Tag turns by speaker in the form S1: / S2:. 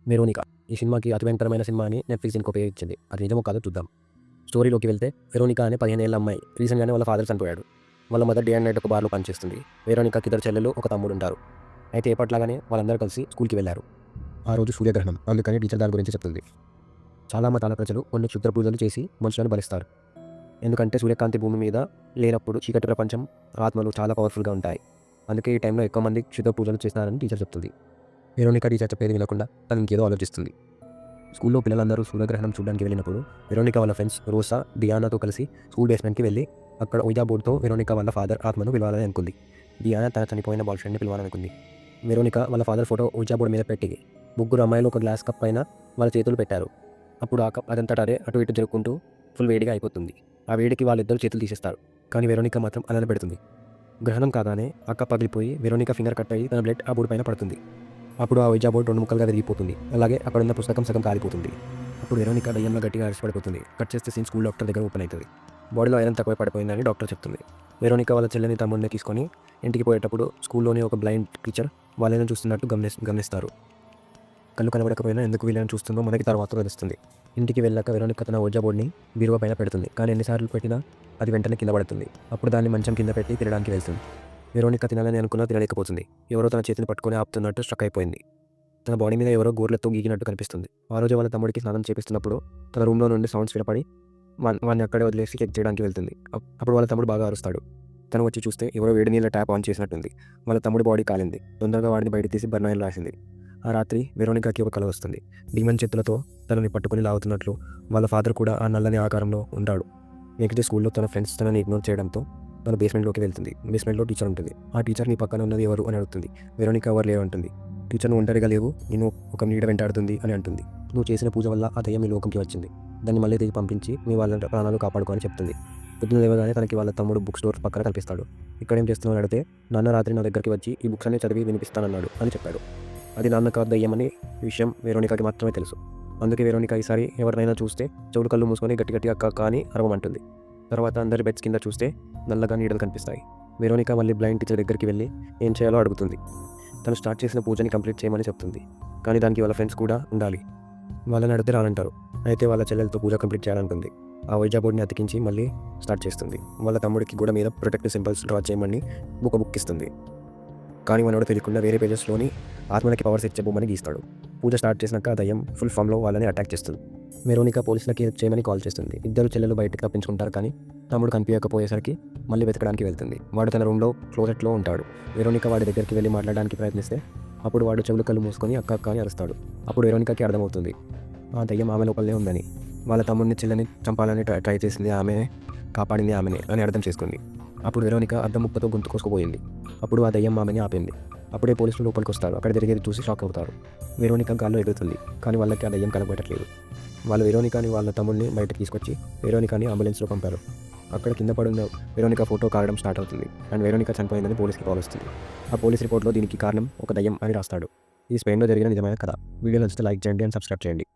S1: Veronica ఈ సినిమాకి అతి భయంకరమైన సినిమా అని నెట్‌ఫ్లిక్స్ దీనికి ఉపయోగించింది. అది నిజమో కాదో చూద్దాం. స్టోరీలోకి వెళ్తే వెరోనికా అనే 15 ఏళ్ల అమ్మాయి రీసెంట్‌గానే వాళ్ళ ఫాదర్ చనిపోయాడు. వాళ్ళ మదర్ డే అండ్ నైట్ ఒక బార్‌లో పనిచేస్తుంది. వెరోనికాకి ఇద్దరు చెల్లెలు, ఒక తమ్ముడుంటారు. అయితే ఎప్పటిలాగానే వాళ్ళందరూ కలిసి స్కూల్‌కి వెళ్లారు. ఆ రోజు సూర్యగ్రహణం. అందుకని టీచర్ దాని గురించి చెప్తుంది. చాలా మతాల ప్రజలు కొన్ని క్షుద్ర పూజలు చేసి మనుషులను బలిస్తారు. ఎందుకంటే సూర్యకాంతి భూమి మీద లేనప్పుడు చీకటి ప్రపంచం ఆత్మలు చాలా పవర్‌ఫుల్‌గా ఉంటాయి. అందుకే ఈ టైంలో ఎక్కువ మంది క్షుద్ర పూజలు చేస్తారని టీచర్ చెప్తుంది. వెరోనికా టీచర్ చెప్పేది వినకుండా తను ఇంకేదో ఆలోచిస్తుంది. స్కూల్లో పిల్లలందరూ సూర్యగ్రహణం చూడడానికి వెళ్ళినప్పుడు వెరోనికా వాళ్ళ ఫ్రెండ్స్ రోసా, డియానాతో కలిసి స్కూల్ బేస్మెంట్‌కి వెళ్ళి అక్కడ ouija బోర్డ్‌తో వెరోనికా వాళ్ళ ఫాదర్ ఆత్మను పిలవాలని అనుకుంది. డియానా తన చనిపోయిన బాయ్ ఫ్రెండ్‌ని పిలవాలనుకుంది. వెరోనికా వాళ్ళ ఫాదర్ ఫోటో ouija బోర్డ్ మీద పెట్టి ముగ్గురు అమ్మాయిలు ఒక గ్లాస్ కప్ పైన వాళ్ళ చేతులు పెట్టారు. అప్పుడు ఆ కప్ అదంతట అదే అటు ఇటు జరుపుకుంటూ ఫుల్ వేడిగా అయిపోతుంది. ఆ వేడికి వాళ్ళిద్దరూ చేతులు తీసేస్తారు. కానీ వెరోనికా మాత్రం అలానే పెడుతుంది. గ్రహణం కాగానే ఆ కప్ పగిలిపోయి వెరోనికా ఫింగర్ కట్ అయ్యి తన బ్లడ్ ఆ బోర్డ్ పైన పడుతుంది. అప్పుడు ఆ ouija బోర్డ్ 2 ముక్కలుగా విరిగిపోతుంది. అలాగే అక్కడున్న పుస్తకం సగం కాలిపోతుంది. అప్పుడు వెరోనికా దయ్యంలో గట్టిగా అరిచి పడిపోతుంది. కట్ చేస్తే సీన్ స్కూల్ డాక్టర్ దగ్గర ఓపెన్ అవుతుంది. బాడీలో ఐరన్ తక్కువ పడిపోయిందని డాక్టర్ చెప్తుంది. వెరోనికా వాళ్ళ చెల్లిని తమ్ముడిని తీసుకొని ఇంటికి పోయేటప్పుడు స్కూల్లోని ఒక బ్లైండ్ టీచర్ వాళ్ళని చూస్తున్నట్టు గమనిస్తారు. కళ్ళు కనబడకపోయినా ఎందుకు వీళ్ళని చూస్తుందో మనకి తర్వాత తెలుస్తుంది. ఇంటికి వెళ్ళాక వెరోనికా తన ouija బోర్డ్‌ని బీరువా పైన పెడుతుంది. కానీ ఎన్నిసార్లు పెట్టినా అది వెంటనే కింద పడుతుంది. అప్పుడు దాన్ని మంచం కింద పెట్టి తినడానికి వెళ్తుంది. వెరోనికా తినాలని అనుకున్నా తినలేకపోతుంది. ఎవరో తన చేతిని పట్టుకొని ఆపుతున్నట్టు స్ట్రక్ అయిపోయింది. తన బాడీ మీద ఎవరో గోర్లతో గీకినట్టు కనిపిస్తుంది. ఆ రోజు వాళ్ళ తమ్ముడికి స్నానం చేపిస్తున్నప్పుడు తన రూమ్‌లో నుండి సౌండ్స్ వినపడి వాడిని అక్కడే వదిలేసి చెక్ చేయడానికి వెళ్తుంది. అప్పుడు వాళ్ళ తమ్ముడు బాగా అరుస్తాడు. తను వచ్చి చూస్తే ఎవరో వేడి నీళ్ళ ట్యాప్ ఆన్ చేసినట్టుంది. వాళ్ళ తమ్ముడి బాడీ కాలింది. తొందరగా వాడిని బయటకు తీసి బర్న్ ఆయిల్ రాసింది. ఆ రాత్రి వెరోనికాకి ఒక కల వస్తుంది. డీమన్ చేతులతో తనని పట్టుకొని లాగుతున్నట్లు వాళ్ళ ఫాదర్ కూడా ఆ నల్లని ఆకారంలో ఉంటాడు. నెక్స్ట్ డే స్కూల్లో తన ఫ్రెండ్స్ తనని ఇగ్నోర్ చేయడంతో తన బేస్మెంట్లోకి వెళ్తుంది. బేస్మెంట్లో టీచర్ ఉంటుంది. ఆ టీచర్ నీ పక్కన ఉన్నది ఎవరు అని అడుగుతుంది. వెరోనికా ఎవరు లేరు అంటుంది. టీచర్ నువ్వు ఒంటరిగా లేవు, నేను ఒక నీడ వెంటాడుతుంది అని అంటుంది. నువ్వు చేసిన పూజ వల్ల ఆ దయ్యం మీ లోకంకి వచ్చింది. దాన్ని మళ్ళీ తిరిగి పంపించి మీ వాళ్ళ ప్రాణాలు కాపాడుకో అని చెప్తుంది. పొద్దున లేవగానే తనకి వాళ్ళ తమ్ముడు బుక్ స్టోర్ పక్కన కనిపిస్తాడు. ఇక్కడేం చేస్తున్నావు అడిగితే నాన్న రాత్రి నా దగ్గరికి వచ్చి ఈ బుక్స్ అన్ని చదివి వినిపిస్తానన్నాడు అని చెప్పాడు. అది నాన్న కాదు దయ్యం అనే విషయం వెరోనికాకి మాత్రమే తెలుసు. అందుకే వెరోనికా ఈసారి ఎవరినైనా చూస్తే చెవులు కళ్ళు మూసుకొని గట్టి గట్టిగా అక్క అని అరవమంటుంది. తర్వాత అందరి బెడ్స్ కింద చూస్తే నల్లగా నీడలు కనిపిస్తాయి. వెరోనికా మళ్ళీ బ్లైండ్ టీచర్ దగ్గరికి వెళ్ళి ఏం చేయాలో అడుగుతుంది. తను స్టార్ట్ చేసిన పూజని కంప్లీట్ చేయమని చెప్తుంది. కానీ దానికి వాళ్ళ ఫ్రెండ్స్ కూడా ఉండాలి. వాళ్ళని అడిగితే రానంటారు. అయితే వాళ్ళ చెల్లెలతో పూజ కంప్లీట్ చేయాలనుకుంది. ఆ ouija బోర్డ్‌ని అతికించి మళ్ళీ స్టార్ట్ చేస్తుంది. వాళ్ళ తమ్ముడికి గోడ మీద ప్రొటెక్టివ్ సింబల్స్ డ్రా చేయమని బుక్ ఇస్తుంది. కానీ మనోడు తెలియకుండా వేరే పేజెస్లోని ఆత్మలకి పవర్స్ ఇచ్చే బొమ్మని గీస్తాడు. పూజ స్టార్ట్ చేసినాక ఆ దయ్యం ఫుల్ ఫామ్లో వాళ్ళని అటాక్ చేస్తుంది. వెరోనికా పోలీసులకి హెల్ప్ చేయమని కాల్ చేస్తుంది. ఇద్దరు చెల్లెలు బయటకు తప్పించుకుంటారు. కానీ తమ్ముడు కనిపించకపోయేసరికి మళ్ళీ వెతకడానికి వెళ్తుంది. వాడు తన రూమ్లో క్లోజెట్లో ఉంటాడు. వెరోనికా వాడి దగ్గరికి వెళ్ళి మాట్లాడడానికి ప్రయత్నిస్తే అప్పుడు వాడు చెవులు కళ్ళు మూసుకొని అక్క అక్క అని అరుస్తాడు. అప్పుడు వెరోనికాకి అర్థమవుతుంది ఆ దయ్యం ఆమె లోపలనే ఉందని. వాళ్ళ తమ్ముడిని చెల్లని చంపాలని ట్రై చేసింది ఆమె, కాపాడింది ఆమెనే అని అర్థం చేసుకుంది. అప్పుడు వెరోనికా అద్దం ముక్కతో గొంతు కోసుకుపోయింది. అప్పుడు ఆ దయ్యం ఆమెని ఆపింది. అప్పుడే పోలీసులు లోపలికి వస్తారు. అక్కడ జరిగేది చూసి షాక్ అవుతారు. వెరోనికా గాల్లో ఎగురుతుంది. కానీ వాళ్ళకి ఆ దయ్యం కనబడట్లేదు. వాళ్ళు వెరోనికాని వాళ్ళ తమ్ముడిని బయటకు తీసుకొచ్చి వెరోనికాని అంబులెన్స్లో పంపారు. అక్కడ కింద పడున్న వెరోనికా ఫోటో కారడం స్టార్ట్ అవుతుంది. అండ్ వెరోనికా చనిపోయిందని పోలీస్కి కాల్ వస్తుంది. ఆ పోలీస్ రిపోర్ట్లో దీనికి కారణం ఒక దయ్యం అని రాస్తాడు. ఇది స్పెయిన్లో జరిగిన నిజమైన కథ. వీడియో నచ్చితే లైక్ చేయండి అండ్ సబ్స్క్రైబ్ చేయండి.